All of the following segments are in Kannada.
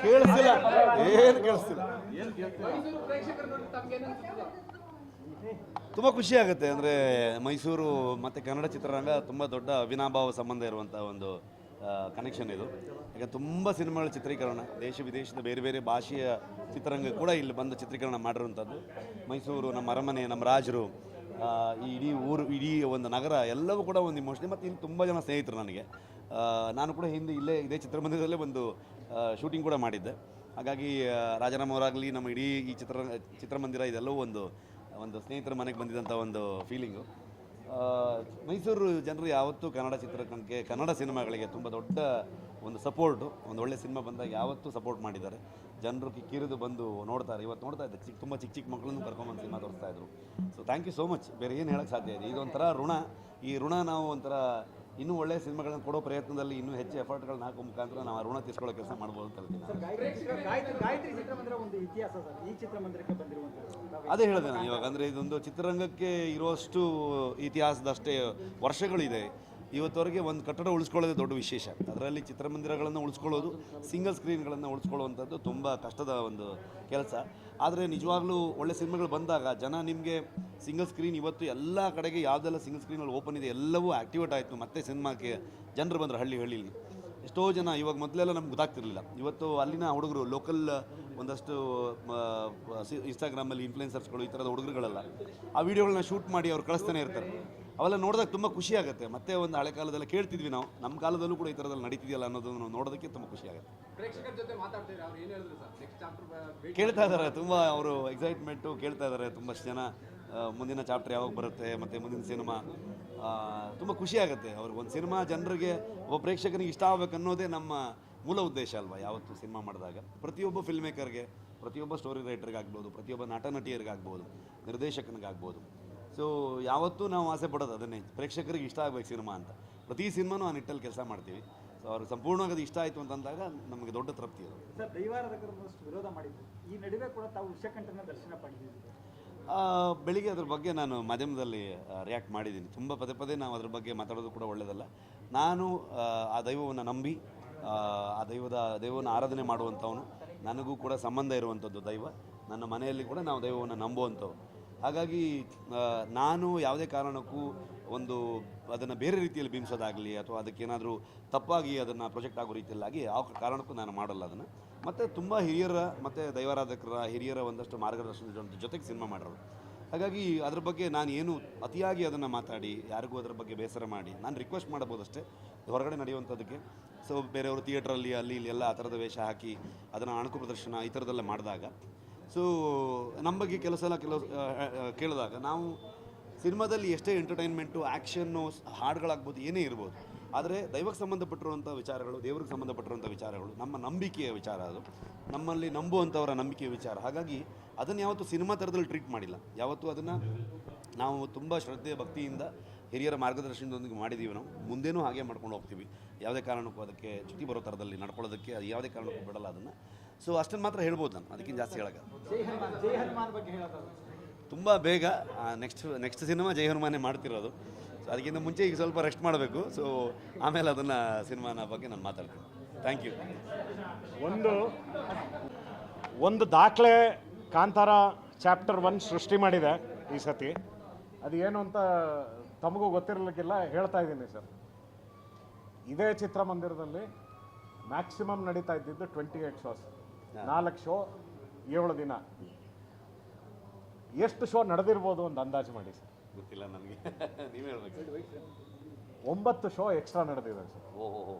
ಕೇಳಿಸ್ತಿಲ್ಲ, ಏನು ಕೇಳಿಸ್ತಿಲ್ಲ. ತುಂಬ ಖುಷಿ ಆಗುತ್ತೆ. ಅಂದರೆ ಮೈಸೂರು ಮತ್ತು ಕನ್ನಡ ಚಿತ್ರರಂಗ ತುಂಬ ದೊಡ್ಡ ಅವಿನಾಭಾವ ಸಂಬಂಧ ಇರುವಂಥ ಒಂದು ಕನೆಕ್ಷನ್ ಇದು. ಯಾಕಂದರೆ ತುಂಬ ಸಿನಿಮಾಗಳ ಚಿತ್ರೀಕರಣ ದೇಶ ವಿದೇಶದ ಬೇರೆ ಬೇರೆ ಭಾಷೆಯ ಚಿತ್ರರಂಗ ಕೂಡ ಇಲ್ಲಿ ಬಂದು ಚಿತ್ರೀಕರಣ ಮಾಡಿರುವಂಥದ್ದು. ಮೈಸೂರು, ನಮ್ಮ ಅರಮನೆ, ನಮ್ಮ ರಾಜರು, ಈ ಇಡೀ ಊರು, ಇಡೀ ಒಂದು ನಗರ ಎಲ್ಲವೂ ಕೂಡ ಒಂದು ಇಮೋಷನಲ್. ಮತ್ತು ಇಲ್ಲಿ ತುಂಬ ಜನ ಸ್ನೇಹಿತರು ನನಗೆ. ನಾನು ಕೂಡ ಹಿಂದೆ ಇದೇ ಚಿತ್ರಮಂದಿರದಲ್ಲೇ ಒಂದು ಶೂಟಿಂಗ್ ಕೂಡ ಮಾಡಿದ್ದೆ. ಹಾಗಾಗಿ ರಾಜಾರಾಮ್ ಅವರಾಗಲಿ, ನಮ್ಮ ಇಡೀ ಈ ಚಿತ್ರಮಂದಿರ ಇದೆಲ್ಲವೂ ಒಂದು ಸ್ನೇಹಿತರ ಮನೆಗೆ ಬಂದಿದ್ದಂಥ ಒಂದು ಫೀಲಿಂಗು. ಮೈಸೂರು ಜನರು ಯಾವತ್ತೂ ಕನ್ನಡ ಚಿತ್ರರಂಗಕ್ಕೆ, ಕನ್ನಡ ಸಿನಿಮಾಗಳಿಗೆ ತುಂಬ ದೊಡ್ಡ ಒಂದು ಸಪೋರ್ಟು. ಒಂದು ಒಳ್ಳೆ ಸಿನಿಮಾ ಬಂದಾಗ ಯಾವತ್ತೂ ಸಪೋರ್ಟ್ ಮಾಡಿದ್ದಾರೆ. ಜನರು ಕಿರಿದು ಬಂದು ನೋಡ್ತಾರೆ. ಇವತ್ತು ನೋಡ್ತಾ ಇದ್ದೆ, ತುಂಬ ಚಿಕ್ಕ ಮಕ್ಕಳನ್ನು ಕರ್ಕೊಂಬಂದು ಸಿನಿಮಾ ತೋರಿಸ್ತಾ ಇದ್ರು. So thank you so much. ಬೇರೆ ಏನು ಹೇಳೋಕ್ಕೆ ಸಾಧ್ಯ ಇದೆ. ಇದೊಂಥರ ಋಣ. ಈ ಋಣ ನಾವು ಒಂಥರ ಇನ್ನೂ ಒಳ್ಳೆಯ ಸಿನಿಮಾಗಳನ್ನು ಕೊಡೋ ಪ್ರಯತ್ನದಲ್ಲಿ ಇನ್ನೂ ಹೆಚ್ಚು ಎಫರ್ಟ್ಗಳನ್ನ ಹಾಕೋ ಮುಖಾಂತರ ನಾವು ಋಣ ತೀರ್ಸ್ಕೊಳ್ಳೋ ಕೆಲಸ ಮಾಡ್ಬೋದು ಅಂತ ಹೇಳ್ತೀನಿ. ಅದೇ ಹೇಳಿದೆ ನಾನು ಇವಾಗ. ಅಂದರೆ ಇದೊಂದು ಚಿತ್ರರಂಗಕ್ಕೆ ಇರುವಷ್ಟು ಇತಿಹಾಸದಷ್ಟೇ ವರ್ಷಗಳಿದೆ. ಇವತ್ತವರೆಗೆ ಒಂದು ಕಟ್ಟಡ ಉಳಿಸ್ಕೊಳ್ಳೋದೇ ದೊಡ್ಡ ವಿಶೇಷ. ಅದರಲ್ಲಿ ಚಿತ್ರಮಂದಿರಗಳನ್ನು ಉಳಿಸ್ಕೊಳ್ಳೋದು, ಸಿಂಗಲ್ ಸ್ಕ್ರೀನ್ಗಳನ್ನು ಉಳಿಸ್ಕೊಳ್ಳುವಂಥದ್ದು ತುಂಬ ಕಷ್ಟದ ಒಂದು ಕೆಲಸ. ಆದರೆ ನಿಜವಾಗ್ಲೂ ಒಳ್ಳೆ ಸಿನಿಮಾಗಳು ಬಂದಾಗ ಜನ ನಿಮಗೆ ಸಿಂಗಲ್ ಸ್ಕ್ರೀನ್ ಇವತ್ತು ಎಲ್ಲ ಕಡೆಗೆ ಯಾವುದೆಲ್ಲ ಸಿಂಗಲ್ ಸ್ಕ್ರೀನಲ್ಲಿ ಓಪನ್ ಇದೆ ಎಲ್ಲವೂ ಆ್ಯಕ್ಟಿವೇಟ್ ಆಯಿತು. ಮತ್ತೆ ಸಿನಿಮಾಕ್ಕೆ ಜನರು ಬಂದರು. ಹಳ್ಳಿಲಿ ಎಷ್ಟೋ ಜನ ಇವಾಗ ಮೊದಲೆಲ್ಲ ನಮ್ಗೆ ಗೊತ್ತಾಗ್ತಿರಲಿಲ್ಲ. ಇವತ್ತು ಅಲ್ಲಿನ ಹುಡುಗರು, ಲೋಕಲ್ ಒಂದಷ್ಟು ಇನ್ಸ್ಟಾಗ್ರಾಮಲ್ಲಿ ಇನ್ಫ್ಲುಯೆನ್ಸರ್ಸ್ಗಳು, ಈ ಥರದ ಹುಡುಗರುಗಳೆಲ್ಲ ಆ ವಿಡಿಯೋಗಳನ್ನ ಶೂಟ್ ಮಾಡಿ ಅವ್ರು ಕಳಿಸ್ತಾನೆ ಇರ್ತಾರೆ. ಅವೆಲ್ಲ ನೋಡಿದಾಗ ತುಂಬ ಖುಷಿ ಆಗುತ್ತೆ. ಮತ್ತೆ ಒಂದು ಹಳೆ ಕಾಲದಲ್ಲ ಕೇಳ್ತಿದ್ವಿ ನಾವು, ನಮ್ಮ ಕಾಲದಲ್ಲೂ ಕೂಡ ಈ ಥರದಲ್ಲಿ ನಡೀತಿದೆಯಲ್ಲ ಅನ್ನೋದನ್ನು ನಾವು ನೋಡೋದಕ್ಕೆ ತುಂಬ ಖುಷಿ ಆಗುತ್ತೆ. ಕೇಳ್ತಾ ಇದ್ದಾರೆ ತುಂಬ, ಅವರು ಎಕ್ಸೈಟ್ಮೆಂಟು ಕೇಳ್ತಾ ಇದ್ದಾರೆ ತುಂಬಷ್ಟು ಜನ. ಮುಂದಿನ ಚಾಪ್ಟರ್ ಯಾವಾಗ ಬರುತ್ತೆ, ಮತ್ತು ಮುಂದಿನ ಸಿನಿಮಾ ತುಂಬ ಖುಷಿ ಆಗುತ್ತೆ. ಅವ್ರಿಗೊಂದು ಸಿನಿಮಾ ಜನರಿಗೆ, ಒಬ್ಬ ಪ್ರೇಕ್ಷಕನಿಗೆ ಇಷ್ಟ ಆಗಬೇಕನ್ನೋದೇ ನಮ್ಮ ಮೂಲ ಉದ್ದೇಶ ಅಲ್ವಾ ಯಾವತ್ತು ಸಿನಿಮಾ ಮಾಡಿದಾಗ. ಪ್ರತಿಯೊಬ್ಬ ಫಿಲ್ಮ್ ಮೇಕರ್ಗೆ, ಪ್ರತಿಯೊಬ್ಬ ಸ್ಟೋರಿ ರೈಟರ್ಗಾಗ್ಬೋದು, ಪ್ರತಿಯೊಬ್ಬ ನಟ ನಟಿಯರಿಗಾಗ್ಬೋದು, ನಿರ್ದೇಶಕನಿಗಾಗ್ಬೋದು. ಸೊ ಯಾವತ್ತೂ ನಾವು ಆಸೆ ಪಡೋದು ಅದನ್ನೇ, ಪ್ರೇಕ್ಷಕರಿಗೆ ಇಷ್ಟ ಆಗಬೇಕು ಸಿನಿಮಾ ಅಂತ. ಪ್ರತಿ ಸಿನಿಮಾನೂ ಆ ನಿಟ್ಟಲ್ಲಿ ಕೆಲಸ ಮಾಡ್ತೀವಿ. ಸೊ ಅವ್ರಿಗೆ ಸಂಪೂರ್ಣವಾಗಿ ಅದು ಇಷ್ಟ ಆಯಿತು ಅಂತಂದಾಗ ನಮಗೆ ದೊಡ್ಡ ತೃಪ್ತಿ ಅದು. ಸರ್, ವಿರೋಧ ಮಾಡಿದ್ದು ಈ ನಡುವೆ ಕೂಡ ತಾವು ವಿಷಕಂಠನ ದರ್ಶನ ಪಡೆದಿದ್ದೀವಿ. ಬೆಳಿಗ್ಗೆ ಅದ್ರ ಬಗ್ಗೆ ನಾನು ಮಾಧ್ಯಮದಲ್ಲಿ ರಿಯಾಕ್ಟ್ ಮಾಡಿದ್ದೀನಿ. ತುಂಬ ಪದೇ ಪದೇ ನಾವು ಅದ್ರ ಬಗ್ಗೆ ಮಾತಾಡೋದು ಕೂಡ ಒಳ್ಳೆಯದಲ್ಲ. ನಾನು ಆ ದೈವವನ್ನು ನಂಬಿ ಆ ದೈವವನ್ನು ಆರಾಧನೆ ಮಾಡುವಂಥವನು. ನನಗೂ ಕೂಡ ಸಂಬಂಧ ಇರುವಂಥದ್ದು ದೈವ. ನನ್ನ ಮನೆಯಲ್ಲಿ ಕೂಡ ನಾವು ದೈವವನ್ನು ನಂಬುವಂಥವು. ಹಾಗಾಗಿ ನಾನು ಯಾವುದೇ ಕಾರಣಕ್ಕೂ ಅದನ್ನು ಬೇರೆ ರೀತಿಯಲ್ಲಿ ಬಿಂಬಿಸೋದಾಗಲಿ ಅಥವಾ ಅದಕ್ಕೇನಾದರೂ ತಪ್ಪಾಗಿ ಅದನ್ನು ಪ್ರೊಜೆಕ್ಟ್ ಆಗೋ ರೀತಿಯಲ್ಲಾಗಿ ಯಾವ ಕಾರಣಕ್ಕೂ ನಾನು ಮಾಡಲ್ಲ ಅದನ್ನು. ಮತ್ತು ತುಂಬ ಹಿರಿಯರ ಮತ್ತು ದೈವಾರಾಧಕರ ಹಿರಿಯರ ಒಂದಷ್ಟು ಮಾರ್ಗದರ್ಶನದ ಜೊತೆಗೆ ಸಿನಿಮಾ ಮಾಡೋರು. ಹಾಗಾಗಿ ಅದ್ರ ಬಗ್ಗೆ ನಾನು ಏನು ಅತಿಯಾಗಿ ಅದನ್ನು ಮಾತಾಡಿ ಯಾರಿಗೂ ಅದರ ಬಗ್ಗೆ ಬೇಸರ ಮಾಡಿ ನಾನು ರಿಕ್ವೆಸ್ಟ್ ಮಾಡಬಹುದಷ್ಟೇ ಹೊರಗಡೆ ನಡೆಯುವಂಥದ್ದಕ್ಕೆ. ಸೊ ಬೇರೆಯವರು ಥಿಯೇಟ್ರಲ್ಲಿ ಅಲ್ಲಿ ಇಲ್ಲಿ ಎಲ್ಲ ಆ ಥರದ ವೇಷ ಹಾಕಿ ಅದನ್ನು ಅಣಕು ಪ್ರದರ್ಶನ ಈ ಥರದ್ದೆಲ್ಲ ಮಾಡಿದಾಗ, ಸೊ ನಮ್ಮ ಬಗ್ಗೆ ಕೆಲವು ಕೇಳಿದಾಗ ನಾವು ಸಿನಿಮಾದಲ್ಲಿ ಎಷ್ಟೇ ಎಂಟರ್ಟೈನ್ಮೆಂಟು, ಆ್ಯಕ್ಷನ್ನು, ಹಾಡುಗಳಾಗ್ಬೋದು, ಏನೇ ಇರ್ಬೋದು, ಆದರೆ ದೈವಕ್ಕೆ ಸಂಬಂಧಪಟ್ಟಿರುವಂಥ ವಿಚಾರಗಳು, ದೇವ್ರಿಗೆ ಸಂಬಂಧಪಟ್ಟಿರುವಂಥ ವಿಚಾರಗಳು, ನಮ್ಮ ನಂಬಿಕೆಯ ವಿಚಾರ, ಅದು ನಮ್ಮಲ್ಲಿ ನಂಬುವಂಥವರ ನಂಬಿಕೆಯ ವಿಚಾರ. ಹಾಗಾಗಿ ಅದನ್ನು ಯಾವತ್ತೂ ಸಿನಿಮಾ ಥರದಲ್ಲಿ ಟ್ರೀಟ್ ಮಾಡಿಲ್ಲ. ಯಾವತ್ತೂ ಅದನ್ನು ನಾವು ತುಂಬ ಶ್ರದ್ಧೆ ಭಕ್ತಿಯಿಂದ ಹಿರಿಯರ ಮಾರ್ಗದರ್ಶನದೊಂದಿಗೆ ಮಾಡಿದ್ದೀವಿ. ನಾವು ಮುಂದೇನೂ ಹಾಗೆ ಮಾಡ್ಕೊಂಡು ಹೋಗ್ತೀವಿ. ಯಾವುದೇ ಕಾರಣಕ್ಕೂ ಅದಕ್ಕೆ ಚ್ಯುತಿ ಬರೋ ಥರದಲ್ಲಿ ನಡ್ಕೊಳ್ಳೋದಕ್ಕೆ ಅದು ಯಾವುದೇ ಕಾರಣಕ್ಕೂ ಬಿಡಲ್ಲ ಅದನ್ನು. ಸೊ ಅಷ್ಟನ್ನು ಮಾತ್ರ ಹೇಳ್ಬೋದು ನಾನು, ಅದಕ್ಕಿಂತ ಜಾಸ್ತಿ ಹೇಳೋಕ್ಕೆ. ತುಂಬ ಬೇಗ ನೆಕ್ಸ್ಟ್ ಸಿನಿಮಾ ಜೈ ಹನುಮಾನೇ ಮಾಡ್ತಿರೋದು. ಸೊ ಅದಕ್ಕಿಂತ ಮುಂಚೆ ಈಗ ಸ್ವಲ್ಪ ರೆಸ್ಟ್ ಮಾಡಬೇಕು. ಸೊ ಆಮೇಲೆ ಅದನ್ನು ಸಿನಿಮಾನ ಬಗ್ಗೆ ನಾನು ಮಾತಾಡ್ತೀನಿ. Thank you. ಒಂದು ದಾಖಲೆ ಕಾಂತಾರ ಚಾಪ್ಟರ್ 1 ಸೃಷ್ಟಿ ಮಾಡಿದೆ ಈ ಸತಿ. ಅದು ಏನು ಅಂತ ತಮಗೂ ಗೊತ್ತಿರಲಿಕ್ಕಿಲ್ಲ, ಹೇಳ್ತಾ ಇದ್ದೀನಿ ಸರ್. ಇದೇ ಚಿತ್ರಮಂದಿರದಲ್ಲಿ ಮ್ಯಾಕ್ಸಿಮಮ್ ನಡೀತಾ ಇದ್ದಿದ್ದು 28 ಶೋಸ್, 4 ಶೋ 7 ದಿನ. ಎಷ್ಟು ಶೋ ನಡೆದಿರ್ಬೋದು ಒಂದು ಅಂದಾಜು ಮಾಡಿ ಸರ್? ಗೊತ್ತಿಲ್ಲ ನನಗೆ, ನೀವೇ ಹೇಳ್ಬೇಕು. 9 ಶೋ ಎಕ್ಸ್ಟ್ರಾ ನಡೆದಿದೆ ಸರ್. ಓಹೋ,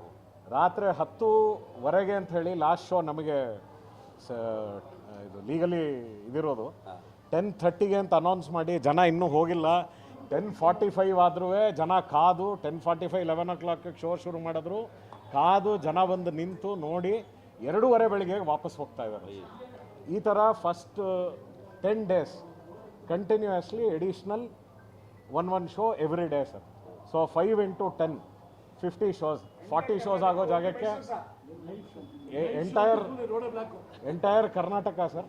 ರಾತ್ರಿ 10:00 ಅಂತ ಹೇಳಿ ಲಾಸ್ಟ್ ಶೋ ನಮಗೆ ಇದು ಲೀಗಲಿ ಇದಿರೋದು. 10:30 ಅಂತ ಅನೌನ್ಸ್ ಮಾಡಿ ಜನ ಇನ್ನೂ ಹೋಗಿಲ್ಲ. 10:45 ಆದ್ರೂ ಜನ ಕಾದು 10:45 11 o'clock ಶೋ ಶುರು ಮಾಡಿದ್ರು. ಕಾದು ಜನ ಬಂದು ನಿಂತು ನೋಡಿ 2:30 ಬೆಳಿಗ್ಗೆ ವಾಪಸ್ ಹೋಗ್ತಾ ಇದ್ದಾರೆ. ಈ ಥರ first 10 days continuously additional 1 show every day sir. So 5 into 10 50 shows, 40 shows ಆಗೋ ಜಾಗಕ್ಕೆ ಎಂಟೈರ್ ಕರ್ನಾಟಕ ಸರ್.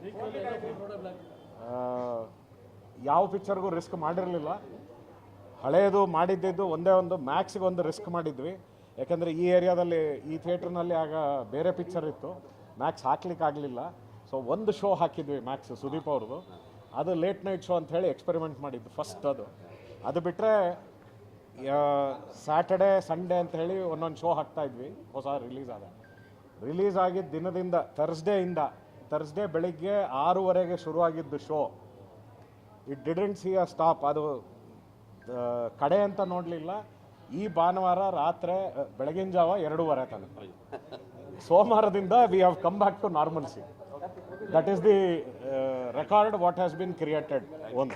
ಯಾವ ಪಿಕ್ಚರ್ಗೂ ರಿಸ್ಕ್ ಮಾಡಿರಲಿಲ್ಲ. ಹಳೆಯದು ಮಾಡಿದ್ದು ಒಂದೇ ಒಂದು ಮ್ಯಾಕ್ಸ್ಗೆ ಒಂದು ರಿಸ್ಕ್ ಮಾಡಿದ್ವಿ. ಯಾಕೆಂದರೆ ಈ ಏರಿಯಾದಲ್ಲಿ ಈ ಥಿಯೇಟ್ರ್ನಲ್ಲಿ ಆಗ ಬೇರೆ ಪಿಕ್ಚರ್ ಇತ್ತು, ಮ್ಯಾಕ್ಸ್ ಹಾಕ್ಲಿಕ್ಕೆ ಆಗಲಿಲ್ಲ. ಸೊ ಒಂದು ಶೋ ಹಾಕಿದ್ವಿ ಮ್ಯಾಕ್ಸ್ ಸುದೀಪ್ ಅವ್ರದ್ದು, ಅದು ಲೇಟ್ ನೈಟ್ ಶೋ ಅಂತ ಹೇಳಿ ಎಕ್ಸ್ಪೆರಿಮೆಂಟ್ ಮಾಡಿದ್ದು ಫಸ್ಟ್. ಅದು ಬಿಟ್ಟರೆ ಸ್ಯಾಟರ್ಡೆ ಸಂಡೇ ಅಂತ ಹೇಳಿ ಒಂದೊಂದು ಶೋ ಹಾಕ್ತಾಯಿದ್ವಿ ಹೊಸ ರಿಲೀಸ್ ಆಗಿದ್ದ ದಿನದಿಂದ ಥರ್ಸ್ಡೇ ಬೆಳಿಗ್ಗೆ 6:30ಗೆ ಶುರುವಾಗಿದ್ದು show. It didn't see a stop. ಅದು ಕಡೆ ಅಂತ ನೋಡಲಿಲ್ಲ. ಈ ಭಾನುವಾರ ಬೆಳಗಿನ ಜಾವ 2:30 ತನಕ. ಸೋಮವಾರದಿಂದ we have come back to normalcy. That is the record what has been created. ಒಂದು